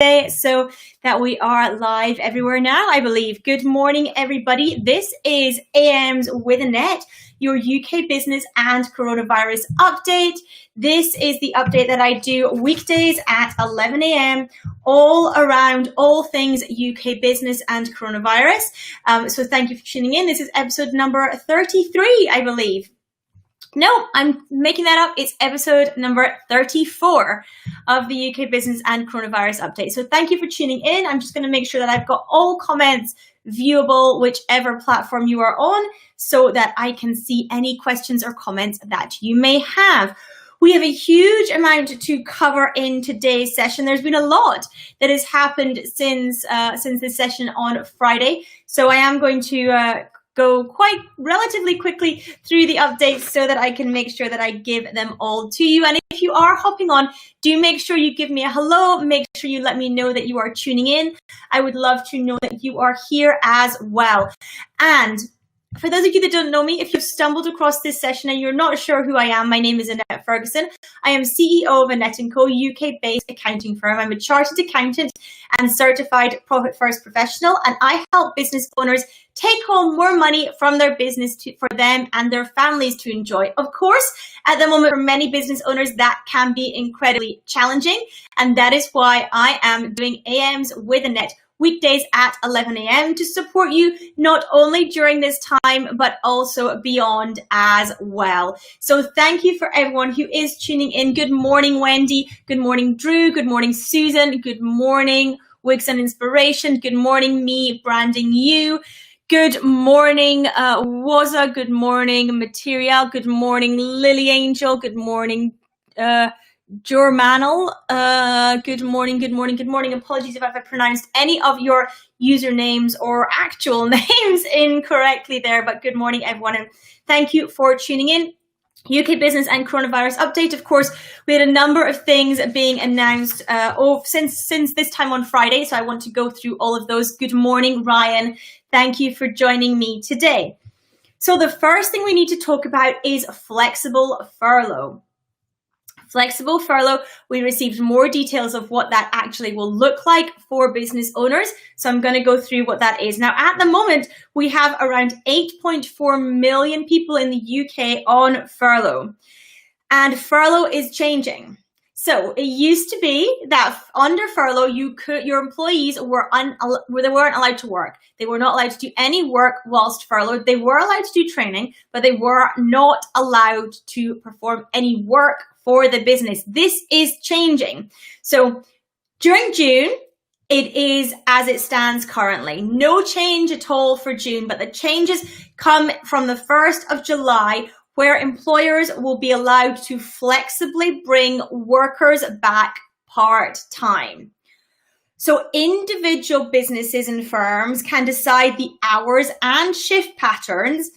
Wednesday, so that we are live everywhere now, I believe. Good morning, everybody. This is AM's with Annette, your UK business and coronavirus update. This is the update that I do weekdays at 11 a.m. all around all things UK business and coronavirus. So thank you for tuning in. This is episode number 33, I believe. No, I'm making that up. It's episode number 34 of the UK Business and Coronavirus Update. So thank you for tuning in. I'm just going to make sure that I've got all comments viewable, whichever platform you are on, so that I can see any questions or comments that you may have. We have a huge amount to cover in today's session. There's been a lot that has happened since this session on Friday. So I am going to go quite relatively quickly through the updates so that I can make sure that I give them all to you. And if you are hopping on, do make sure you give me a hello. Make sure you let me know that you are tuning in. I would love to know that you are here as well. And for those of you that don't know me, if you've stumbled across this session and you're not sure who I am, my name is Annette Ferguson. I am CEO of Annette & Co, UK-based accounting firm. I'm a chartered accountant and certified Profit First professional, and I help business owners take home more money from their business for them and their families to enjoy. Of course, at the moment, for many business owners, that can be incredibly challenging, and that is why I am doing AMs with Annette weekdays at 11 a.m. to support you not only during this time, but also beyond as well. So thank you for everyone who is tuning in. Good morning, Wendy. Good morning, Drew. Good morning, Susan. Good morning, Wigs and Inspiration. Good morning, me branding you. Good morning, Waza. Good morning, Material. Good morning, Lily Angel. Good morning, Jormanel. Good morning. Apologies if I've pronounced any of your usernames or actual names incorrectly there, but good morning, everyone, and thank you for tuning in. UK Business and Coronavirus Update. Of course, we had a number of things being announced since this time on Friday, so I want to go through all of those. Good morning, Ryan. Thank you for joining me today. So the first thing we need to talk about is flexible furlough. Flexible furlough, we received more details of what that actually will look like for business owners. So I'm going to go through what that is. Now, at the moment, we have around 8.4 million people in the UK on furlough. And furlough is changing. So it used to be that under furlough, your employees weren't allowed to work. They were not allowed to do any work whilst furloughed. They were allowed to do training, but they were not allowed to perform any work for the business. This is changing. So during June, it is as it stands currently. No change at all for June, but the changes come from the 1st of July, where employers will be allowed to flexibly bring workers back part-time. So individual businesses and firms can decide the hours and shift patterns,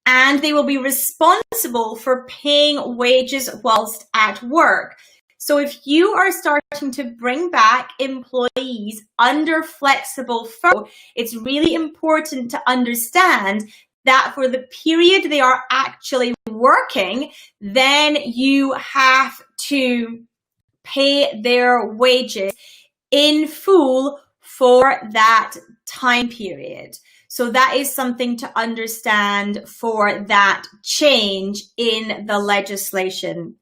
and they will be responsible for paying wages whilst at work. So if you are starting to bring back employees under flexible furlough, it's really important to understand that for the period they are actually working, then you have to pay their wages in full for that time period. So that is something to understand for that change in the legislation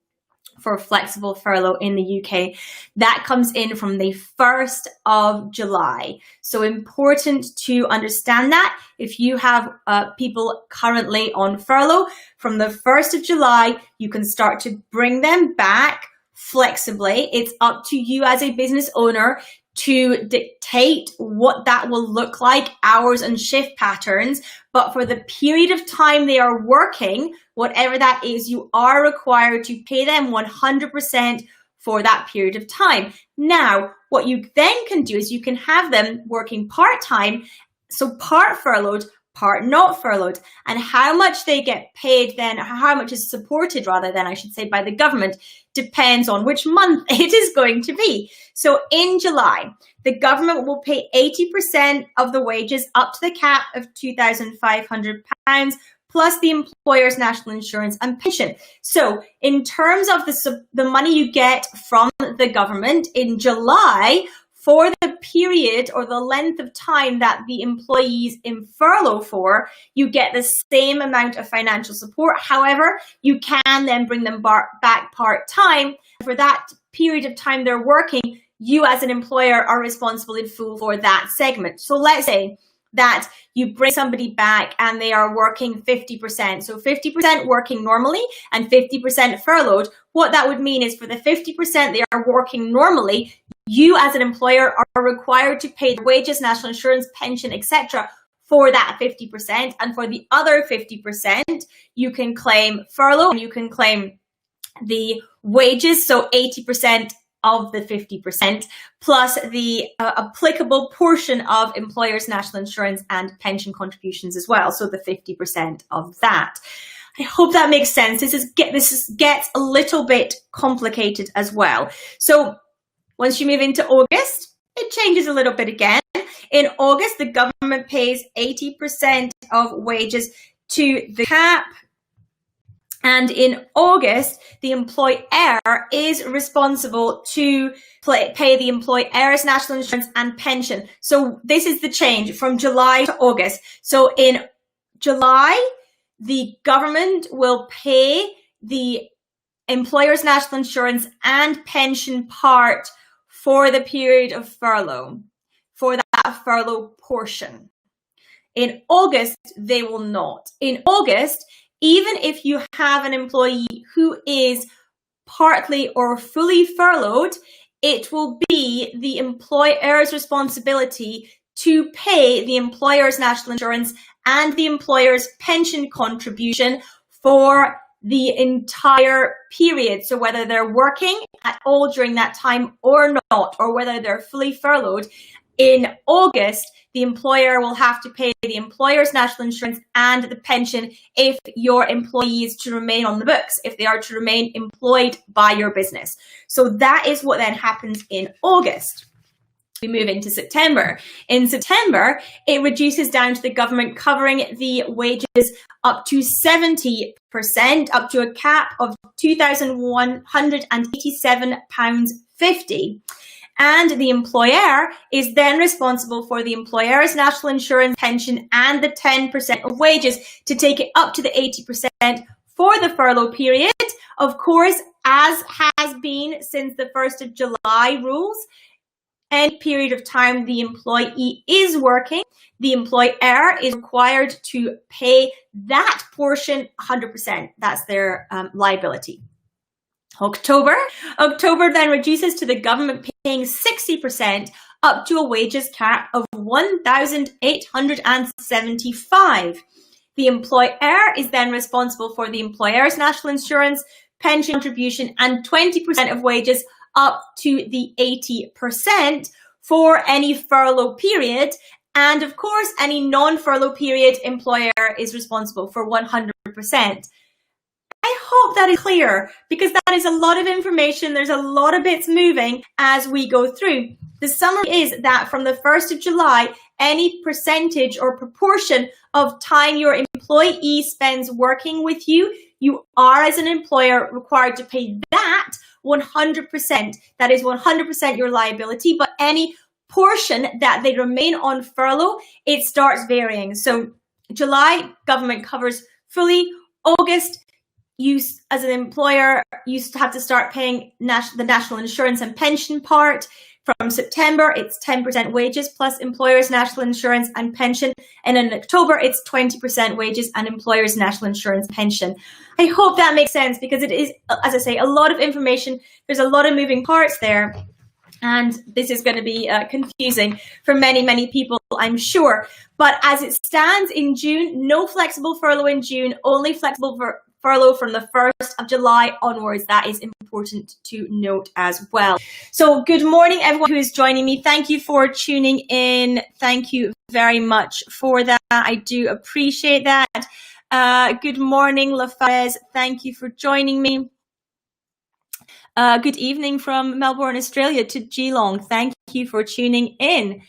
for flexible furlough in the UK. That comes in from the 1st of July. So important to understand that. If you have people currently on furlough, from the 1st of July, you can start to bring them back flexibly. It's up to you as a business owner to dictate what that will look like, hours and shift patterns. But for the period of time they are working, whatever that is, you are required to pay them 100% for that period of time. Now, what you then can do is you can have them working part-time, so part furloughed, part not furloughed, and how much they get paid then, or how much is supported rather than, I should say, by the government, depends on which month it is going to be. So in July, the government will pay 80% of the wages up to the cap of £2,500 plus the employer's national insurance and pension. So in terms of the money you get from the government in July for the period or the length of time that the employee is in furlough for, you get the same amount of financial support. However, you can then bring them back part-time. For that period of time they're working, you as an employer are responsible in full for that segment. So let's say that you bring somebody back and they are working 50%. So 50% working normally and 50% furloughed. What that would mean is for the 50% they are working normally, you as an employer are required to pay the wages, national insurance, pension, etc. for that 50%. And for the other 50%, you can claim furlough and you can claim the wages. So 80% of the 50% plus the applicable portion of employers' national insurance and pension contributions as well. So the 50% of that. I hope that makes sense. This gets a little bit complicated as well. So once you move into August, it changes a little bit again. In August, the government pays 80% of wages to the cap. And in August, the employer is responsible to pay the employer's national insurance and pension. So this is the change from July to August. So in July, the government will pay the employer's national insurance and pension part for the period of furlough, for that furlough portion. In August, they will not. In August, even if you have an employee who is partly or fully furloughed, it will be the employer's responsibility to pay the employer's national insurance and the employer's pension contribution for the entire period. So whether they're working at all during that time or not, or whether they're fully furloughed, in August, the employer will have to pay the employer's national insurance and the pension if your employee is to remain on the books, if they are to remain employed by your business. So that is what then happens in August. We move into September. In September, it reduces down to the government covering the wages up to 70%, up to a cap of £2,187.50. And the employer is then responsible for the employer's national insurance, pension, and the 10% of wages to take it up to the 80% for the furlough period. Of course, as has been since the 1st of July rules, any period of time the employee is working, the employer is required to pay that portion 100%. That's their liability. October then reduces to the government paying 60% up to a wages cap of $1,875. The employer is then responsible for the employer's national insurance, pension contribution, and 20% of wages up to the 80% for any furlough period. And of course, any non-furlough period, employer is responsible for 100%. I hope that is clear, because that is a lot of information. There's a lot of bits moving as we go through. The summary is that from the 1st of July, any percentage or proportion of time your employee spends working with you, you are as an employer required to pay that 100%. That is 100% your liability, but any portion that they remain on furlough, it starts varying. So July, government covers fully. August, you as an employer, you have to start paying the national insurance and pension part. From September, it's 10% wages plus employer's national insurance and pension. And in October, it's 20% wages and employer's national insurance pension. I hope that makes sense, because it is, as I say, a lot of information. There's a lot of moving parts there. And this is going to be confusing for many, many people, I'm sure. But as it stands in June, no flexible furlough in June, only flexible furlough from the 1st of July onwards. That is important to note as well. So good morning, everyone who is joining me. Thank you for tuning in. Thank you very much for that. I do appreciate that. Good morning, LaFarez. Thank you for joining me. Good evening from Melbourne, Australia to Geelong. Thank you for tuning in.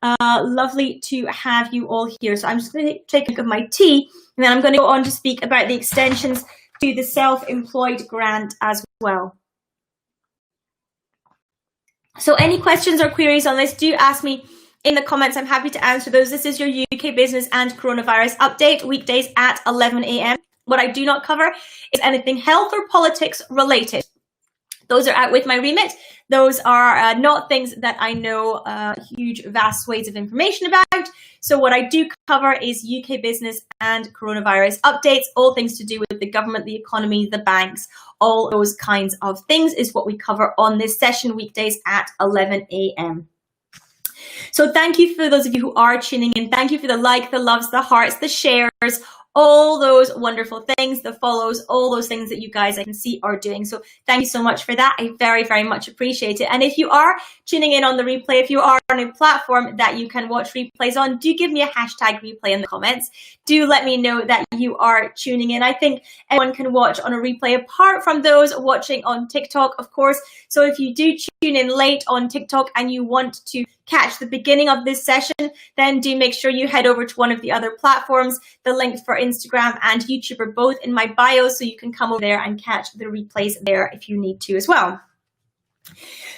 Lovely to have you all here. So I'm just going to take a look at my tea, and then I'm going to go on to speak about the extensions to the self-employed grant as well. So any questions or queries on this, do ask me in the comments. I'm happy to answer those. This is your UK business and coronavirus update, weekdays at 11 a.m. What I do not cover is anything health or politics related. Those are out with my remit. Those are not things that I know huge, vast swathes of information about. So what I do cover is UK business and coronavirus updates, all things to do with the government, the economy, the banks, all those kinds of things is what we cover on this session, weekdays at 11 a.m. So thank you for those of you who are tuning in. Thank you for the like, the loves, the hearts, the shares, all those wonderful things, the follows, all those things that you guys I can see are doing. So thank you so much for that. I very, very much appreciate it. And if you are tuning in on the replay, if you are on a platform that you can watch replays on, do give me a hashtag replay in the comments. Do let me know that you are tuning in. I think everyone can watch on a replay apart from those watching on TikTok, of course. So if you do tune in late on TikTok and you want to catch the beginning of this session, then do make sure you head over to one of the other platforms. The links for Instagram and YouTube are both in my bio, so you can come over there and catch the replays there if you need to as well.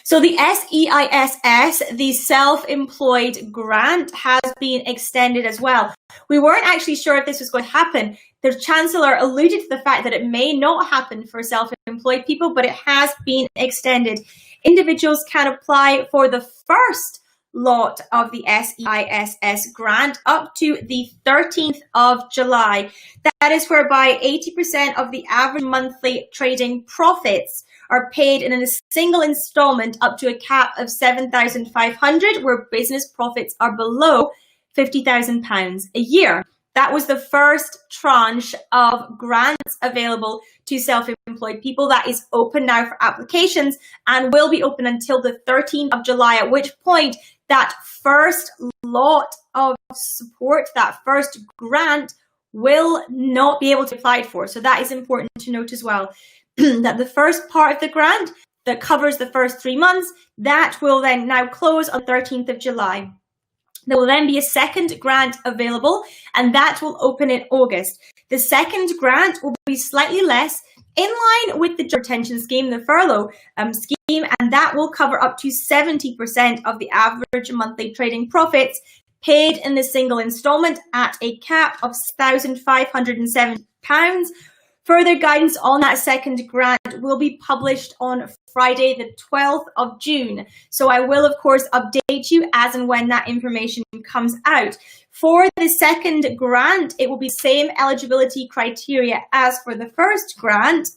So the SEISS, the self-employed grant, has been extended as well. We weren't actually sure if this was going to happen. The Chancellor alluded to the fact that it may not happen for self-employed people, but it has been extended. Individuals can apply for the first lot of the SEISS grant up to the 13th of July. That is whereby 80% of the average monthly trading profits are paid in a single installment up to a cap of £7,500, where business profits are below £50,000 a year. That was the first tranche of grants available to self-employed people. That is open now for applications and will be open until the 13th of July, at which point that first lot of support, that first grant, will not be able to be applied for. So that is important to note as well, that the first part of the grant that covers the first 3 months, that will then now close on 13th of July. There will then be a second grant available, and that will open in August. The second grant will be slightly less, in line with the job retention scheme, the furlough scheme, and that will cover up to 70% of the average monthly trading profits paid in the single installment at a cap of £1,570. Further guidance on that second grant will be published on Friday, the 12th of June. So I will, of course, update you as and when that information comes out. For the second grant, it will be same eligibility criteria as for the first grant.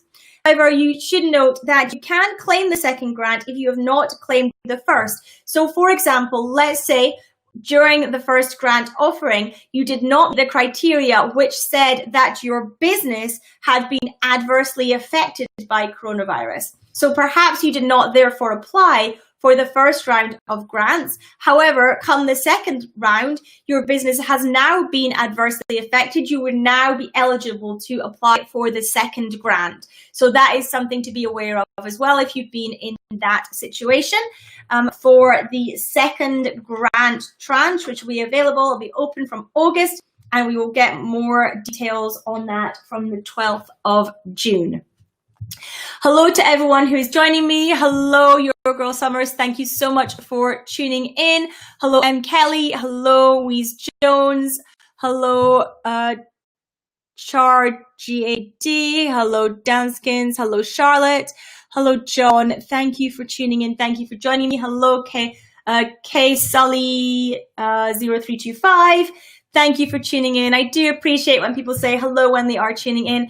However, you should note that you can claim the second grant if you have not claimed the first. So, for example, let's say during the first grant offering, you did not meet the criteria which said that your business had been adversely affected by coronavirus. So perhaps you did not therefore apply for the first round of grants. However, come the second round, your business has now been adversely affected. You would now be eligible to apply for the second grant. So that is something to be aware of as well if you've been in that situation. For the second grant tranche, which will be available, will be open from August, and we will get more details on that from the 12th of June. Hello to everyone who is joining me. Hello, your girl Summers. Thank you so much for tuning in. Hello, M. Kelly. Hello, Weeze Jones. Hello, Char GAD. Hello, Danskins. Hello, Charlotte. Hello, John. Thank you for tuning in. Thank you for joining me. Hello, K Sully 0325. Thank you for tuning in. I do appreciate when people say hello when they are tuning in.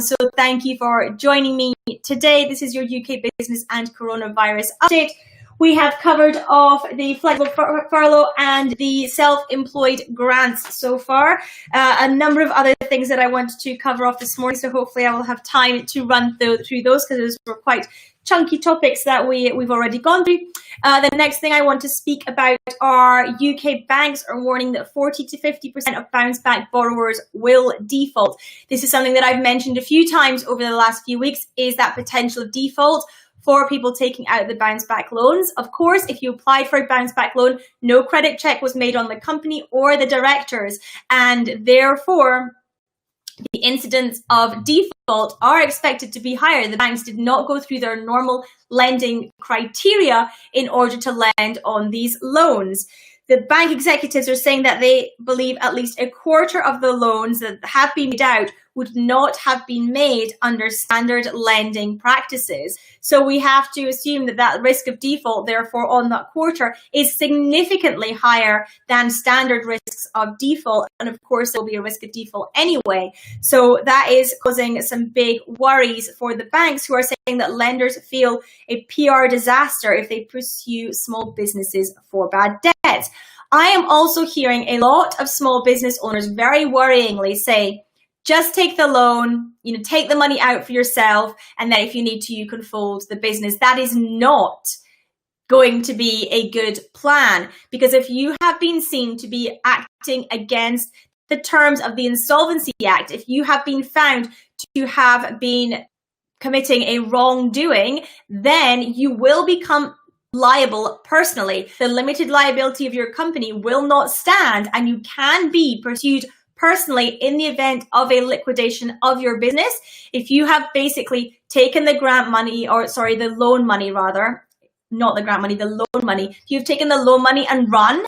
So thank you for joining me today. This is your UK business and coronavirus update. We have covered off the flexible furlough and the self-employed grants so far. A number of other things that I wanted to cover off this morning. So hopefully I will have time to run through those, because those were quite chunky topics that we've already gone through. The next thing I want to speak about are UK banks are warning that 40 to 50% of bounce back borrowers will default. This is something that I've mentioned a few times over the last few weeks, is that potential default for people taking out the bounce back loans. Of course, if you applied for a bounce back loan, no credit check was made on the company or the directors, and therefore the incidence of default default are expected to be higher. The banks did not go through their normal lending criteria in order to lend on these loans. The bank executives are saying that they believe at least a quarter of the loans that have been made out would not have been made under standard lending practices. So we have to assume that that risk of default, therefore, on that quarter is significantly higher than standard risks of default. And of course, there'll be a risk of default anyway. So that is causing some big worries for the banks, who are saying that lenders feel a PR disaster if they pursue small businesses for bad debt. I am also hearing a lot of small business owners very worryingly say, just take the loan, take the money out for yourself, and then if you need to, you can fold the business. That is not going to be a good plan, because if you have been seen to be acting against the terms of the Insolvency Act, if you have been found to have been committing a wrongdoing, then you will become liable personally. The limited liability of your company will not stand, and you can be pursued personally in the event of a liquidation of your business. If you have basically taken the loan money, not the grant money, the loan money. If you've taken the loan money and run,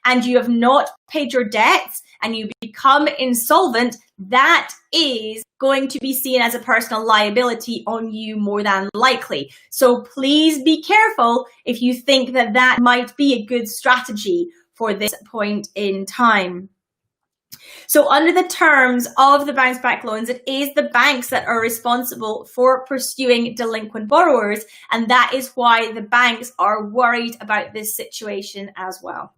and you have not paid your debts, and you become insolvent, that is going to be seen as a personal liability on you more than likely. So please be careful if you think that that might be a good strategy for this point in time. So under the terms of the bounce back loans, it is the banks that are responsible for pursuing delinquent borrowers. And that is why the banks are worried about this situation as well.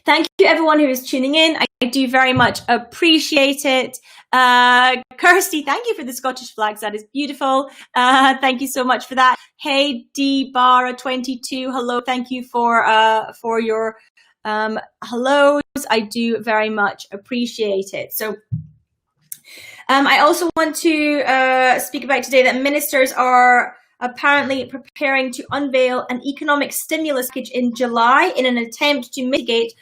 Thank you everyone who is tuning in. I do very much appreciate it. Kirsty, thank you for the Scottish flags. That is beautiful. Thank you so much for that. Hey, D-Barra22, hello. Thank you for your hellos. I do very much appreciate it. So I also want to speak about today that ministers are apparently preparing to unveil an economic stimulus package in July in an attempt to mitigate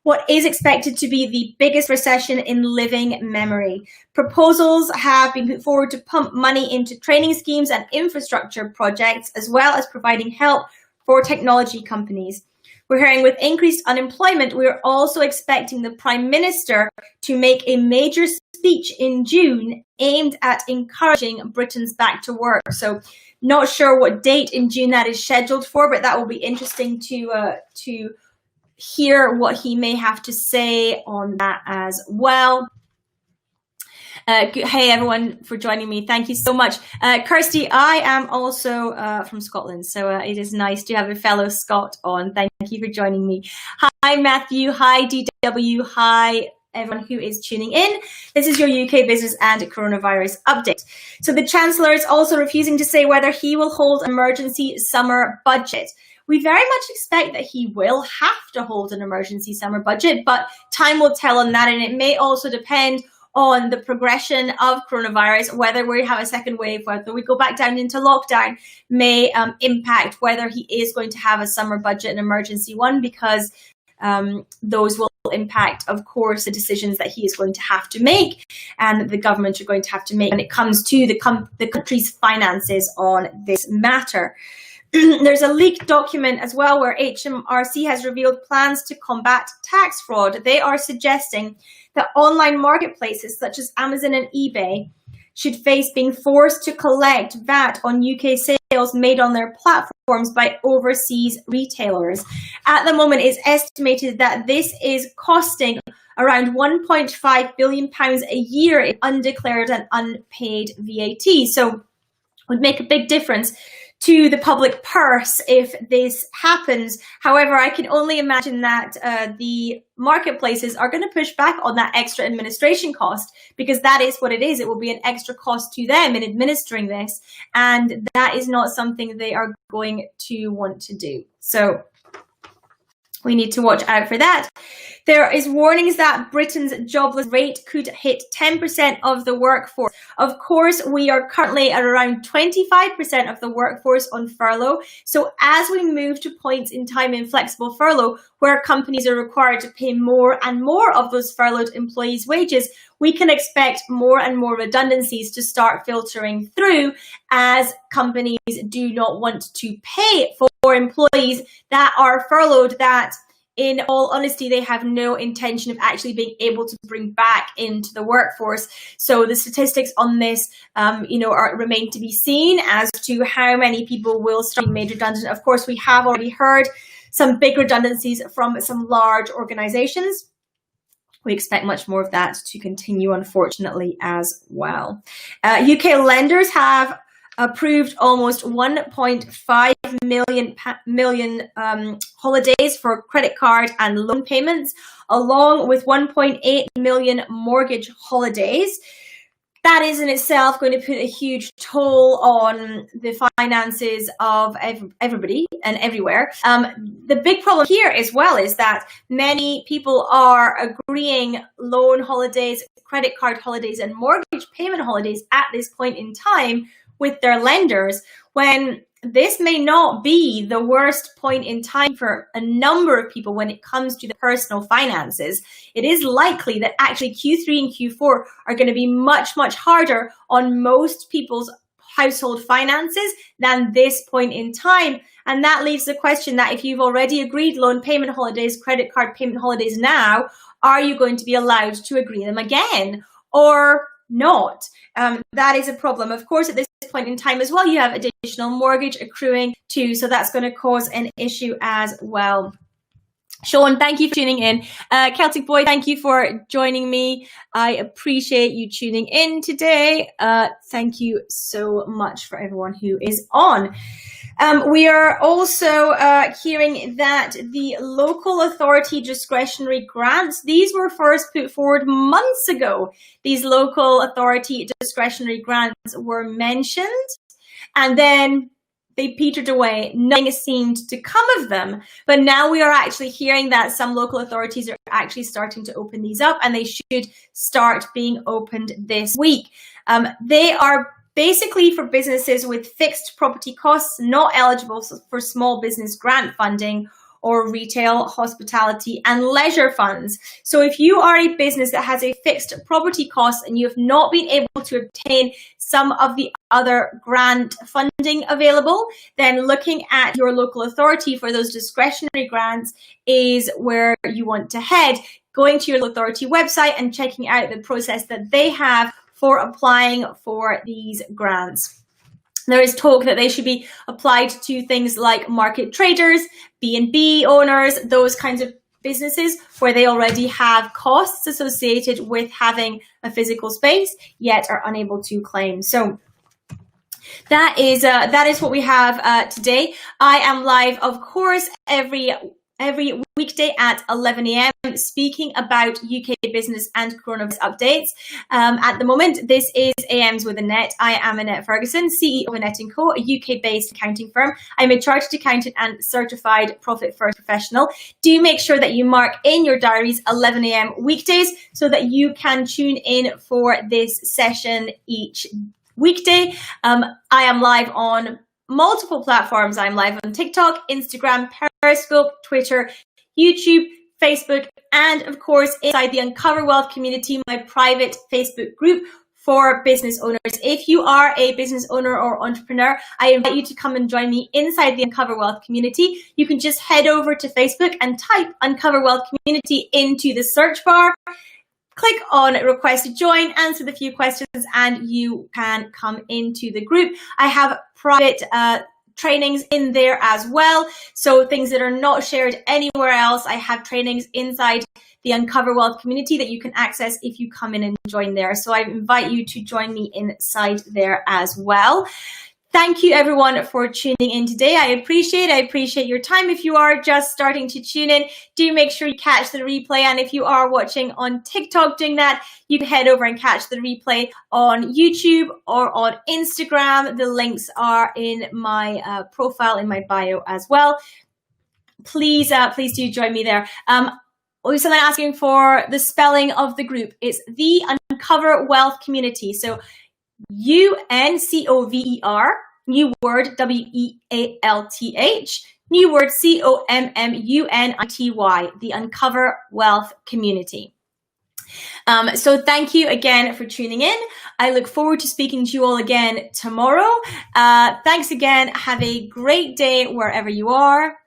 what is expected to be the biggest recession in living memory. Proposals have been put forward to pump money into training schemes and infrastructure projects, as well as providing help for technology companies. We're hearing with increased unemployment, we're also expecting the Prime Minister to make a major speech in June aimed at encouraging Britons back to work. So not sure what date in June that is scheduled for, but that will be interesting to hear what he may have to say on that as well. Hey everyone for joining me. Thank you so much. Kirsty, I am also from Scotland, so it is nice to have a fellow Scot on. Thank you for joining me. Hi Matthew, hi DW, hi everyone who is tuning in. This is your UK business and coronavirus update. So the Chancellor is also refusing to say whether he will hold an emergency summer budget. We very much expect that he will have to hold an emergency summer budget, but time will tell on that, and it may also depend on the progression of coronavirus, whether we have a second wave, whether we go back down into lockdown, may impact whether he is going to have a summer budget, an emergency one, because those will impact, of course, the decisions that he is going to have to make and the government are going to have to make when it comes to the country's finances on this matter. There's a leaked document as well where HMRC has revealed plans to combat tax fraud. They are suggesting that online marketplaces such as Amazon and eBay should face being forced to collect VAT on UK sales made on their platforms by overseas retailers. At the moment, it's estimated that this is costing around £1.5 billion a year in undeclared and unpaid VAT. So it would make a big difference to the public purse if this happens. However, I can only imagine that the marketplaces are going to push back on that extra administration cost, because that is what it is. It will be an extra cost to them in administering this, and that is not something they are going to want to do. So we need to watch out for that. There is warnings that Britain's jobless rate could hit 10% of the workforce. Of course, we are currently at around 25% of the workforce on furlough. So as we move to points in time in flexible furlough, where companies are required to pay more and more of those furloughed employees' wages, we can expect more and more redundancies to start filtering through, as companies do not want to pay for employees that are furloughed, that in all honesty, they have no intention of actually being able to bring back into the workforce. So the statistics on this, remain to be seen as to how many people will start being made redundant. Of course, we have already heard some big redundancies from some large organizations. We expect much more of that to continue, unfortunately, as well. UK lenders have approved almost 1.5 million holidays for credit card and loan payments, along with 1.8 million mortgage holidays. That is in itself going to put a huge toll on the finances of everybody and everywhere. The big problem here as well is that many people are agreeing loan holidays, credit card holidays, and mortgage payment holidays at this point in time with their lenders, when this may not be the worst point in time for a number of people when it comes to the personal finances. It is likely that actually Q3 and Q4 are going to be much, much harder on most people's household finances than this point in time. And that leaves the question that if you've already agreed loan payment holidays, credit card payment holidays now, are you going to be allowed to agree them again or not? That is a problem. Of course, at this point in time as well, you have additional mortgage accruing too, so that's going to cause an issue as well. Sean, thank you for tuning in. Celtic Boy, thank you for joining me. I appreciate you tuning in today. Thank you so much for everyone who is on. We are also hearing that the local authority discretionary grants, these were first put forward months ago. These local authority discretionary grants were mentioned, and then they petered away. Nothing seemed to come of them. But now we are actually hearing that some local authorities are actually starting to open these up, and they should start being opened this week. They are basically for businesses with fixed property costs, not eligible for small business grant funding or retail, hospitality, and leisure funds. So if you are a business that has a fixed property cost and you have not been able to obtain some of the other grant funding available, then looking at your local authority for those discretionary grants is where you want to head. Going to your local authority website and checking out the process that they have for applying for these grants. There is talk that they should be applied to things like market traders, B&B owners, those kinds of businesses where they already have costs associated with having a physical space, yet are unable to claim. So that is what we have today. I am live, of course, every weekday at 11 a.m. speaking about UK business and coronavirus updates. At the moment, this is AMs with Annette. I am Annette Ferguson, CEO of Annette & Co, a UK-based accounting firm. I'm a chartered accountant and certified Profit First professional. Do make sure that you mark in your diaries 11 a.m. weekdays so that you can tune in for this session each weekday. I am live on multiple platforms. I'm live on TikTok, Instagram, Periscope, Twitter, YouTube, Facebook, and of course inside the Uncover Wealth community, my private Facebook group for business owners. If you are a business owner or entrepreneur, I invite you to come and join me inside the Uncover Wealth community. You can just head over to Facebook and type Uncover Wealth community into the search bar. Click on request to join, answer the few questions, and you can come into the group. I have private trainings in there as well. So things that are not shared anywhere else, I have trainings inside the Uncover Wealth community that you can access if you come in and join there. So I invite you to join me inside there as well. Thank you everyone for tuning in today. I appreciate your time. If you are just starting to tune in, do make sure you catch the replay. And if you are watching on TikTok doing that, you can head over and catch the replay on YouTube or on Instagram. The links are in my profile, in my bio as well. please do join me there. Someone asking for the spelling of the group. It's the Uncover Wealth Community. So UNCOVER, new word WEALTH, new word COMMUNITY, the Uncover Wealth Community. So thank you again for tuning in. I look forward to speaking to you all again tomorrow. Thanks again. Have a great day wherever you are.